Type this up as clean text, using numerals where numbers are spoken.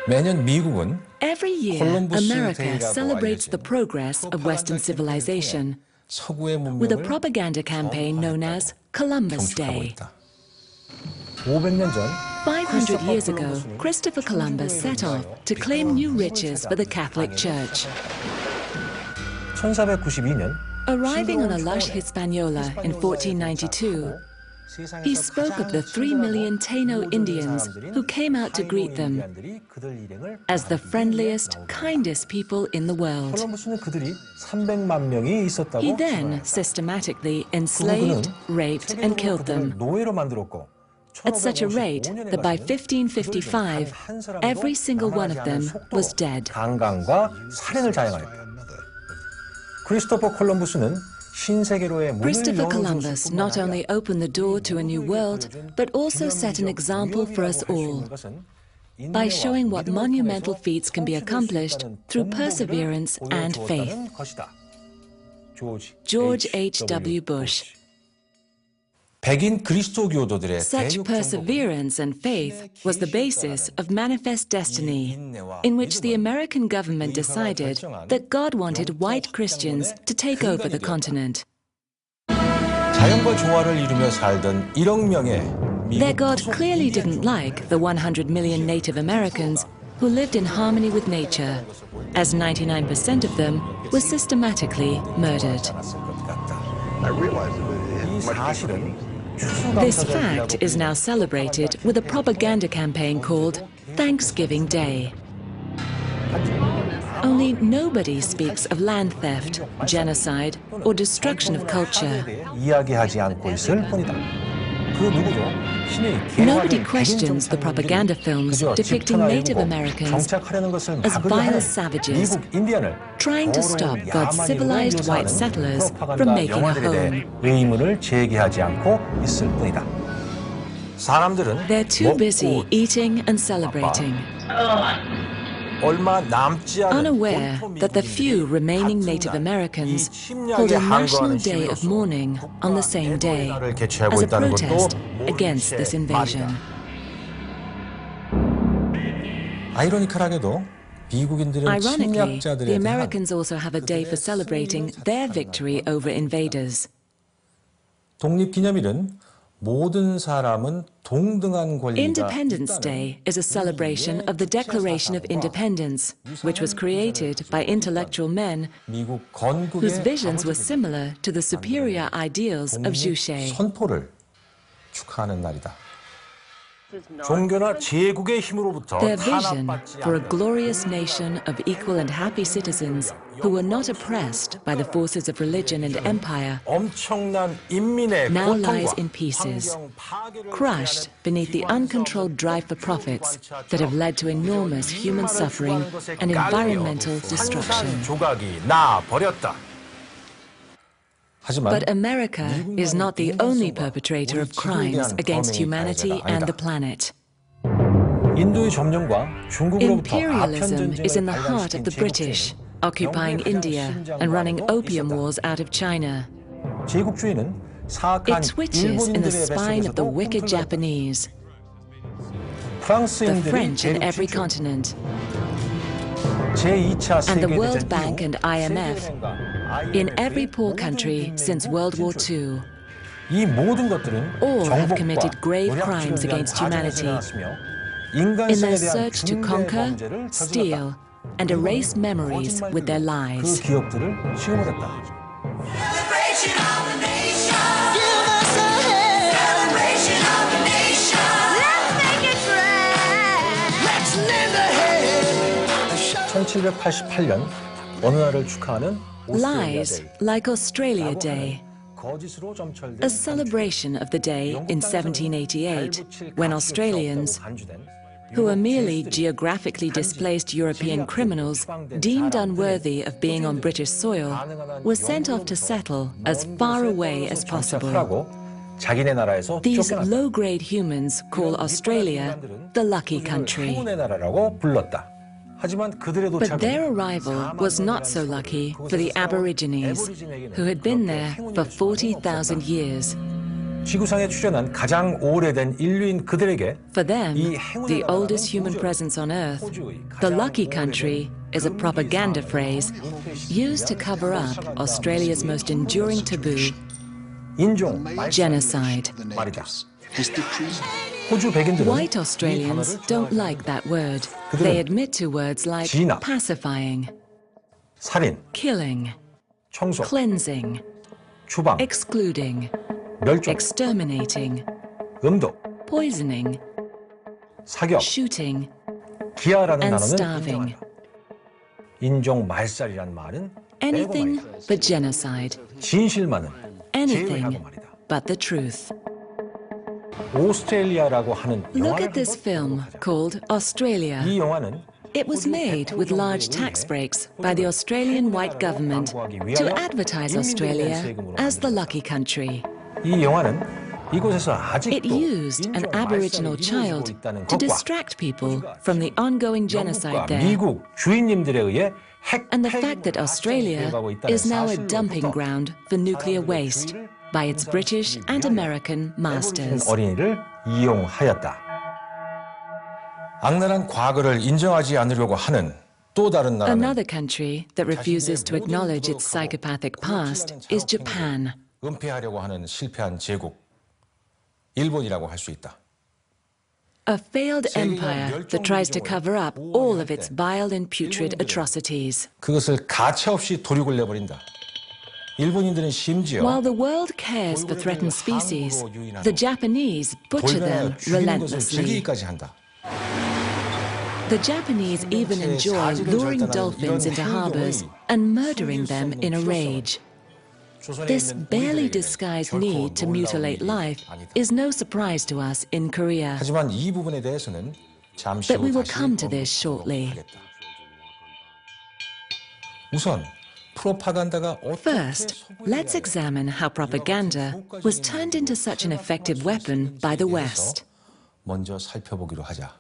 매년 미국은 Every year, America celebrates the progress of Western civilization with a propaganda campaign known as Columbus Day. 500년 전 500 years ago, Christopher Columbus set off to claim new riches for the Catholic Church. 1492년 Arriving on a lush Hispaniola in 1492, he spoke of the 3 million Taino Indians who came out to greet them as the friendliest, kindest people in the world. He then systematically enslaved, raped, and killed them at such a rate that by 1555, every single one of them was dead. Christopher Columbus not only opened the door to a new world, but also set an example for us all by showing what monumental feats can be accomplished through perseverance and faith. George H.W. Bush. Such perseverance and faith was the basis of Manifest Destiny, in which the American government decided that God wanted white Christians to take over the continent. Their God clearly didn't like the 100 million Native Americans who lived in harmony with nature, as 99% of them were systematically murdered. This fact is now celebrated with a propaganda campaign called Thanksgiving Day. Only nobody speaks of land theft, genocide, or destruction of culture. Nobody questions the propaganda films depicting Native Americans as vile savages, trying to stop God's civilized white settlers from making a home. They're too busy eating and celebrating, unaware that the few remaining Native Americans hold a national day of mourning on the same day as a protest against this invasion. Ironically, the Americans also have a day for celebrating their victory over invaders. Independence Day is a celebration of the Declaration of Independence, which was created by intellectual men whose visions were similar to the superior ideals of Juche. Their vision for a glorious nation of equal and happy citizens who were not oppressed by the forces of religion and empire now lies in pieces, crushed beneath the uncontrolled drive for profits that have led to enormous human suffering and environmental destruction. But America is not the only perpetrator of crimes against humanity and the planet. Imperialism is in the heart of the British, occupying India and running opium wars out of China. It twitches in the spine of the wicked Japanese, the French in every continent, and the World Bank and IMF in every poor country since World War II. All have committed grave crimes against humanity in their search to conquer, steal, and erase memories with their lies. Lies like Australia Day, a celebration of the day in 1788 when Australians, who were merely geographically displaced European criminals deemed unworthy of being on British soil, were sent off to settle as far away as possible. These low-grade humans call Australia the lucky country. But their arrival was not so lucky for the Aborigines, who had been there for 40,000 years. 지구상에 출현한 가장 오래된 인류인 그들에게 For them, 이 행운의 the 나라라는 oldest human 호주, presence on Earth, 호주의 the 가장 lucky 오래된 country, is a propaganda phrase used to cover up Australia's most enduring taboo, 인종 genocide. 말이다. 호주 백인들은 White Australians don't like that word. They admit to words like 진압, pacifying, 살인, killing, 청소, cleansing, 추방, excluding, 멸종, exterminating, 음독, poisoning, 사격, shooting, 기아라는 and 단어는 starving. 인정한다. 인종 말살이란 말은 Anything 빼고 말이다. but genocide. 진실만은 Anything 제외하고 말이다. but the truth. 오스트레일리아라고 하는 Look 영화를 at this 한번 film 보도록 하자. called Australia. 이 영화는 It was made with large tax breaks by the Australian white government to advertise Australia as the lucky country. 이 영화는 이곳에서 It 아직도 used an 인종 Aboriginal 말살이 child 이루어지고 있다는 to 것과 distract people from the ongoing genocide 영국과 there, 미국 주인님들에 의해 핵 and the fact that Australia is now a dumping 사실로부터 ground for nuclear waste by its British and American masters. 어린이를 이용하였다. 악랄한 과거를 인정하지 않으려고 하는 또 다른 나라는 Another country that refuses to acknowledge its psychopathic past is Japan. 은폐하려고 하는 실패한 제국, 일본이라고 할 수 있다. A failed empire that tries to cover up all of its vile and putrid atrocities. 그것을 가차없이 도륙을 내버린다. 일본인들은 심지어 While the world cares for threatened species, the Japanese butcher them 돌면하여 죽이는 것을 relentlessly. 즐기기까지 한다. The Japanese even enjoy luring dolphins into harbors and murdering them in a rage. This barely disguised need to mutilate life is no surprise to us in Korea. 하지만 이 부분에 대해서는 잠시 But we 후 will 다시 come to this 언급하도록 shortly. 하겠다. 우선 프로파간다가 First, let's examine how propaganda was turned into such an effective weapon by the West. 먼저 살펴보기로 하자.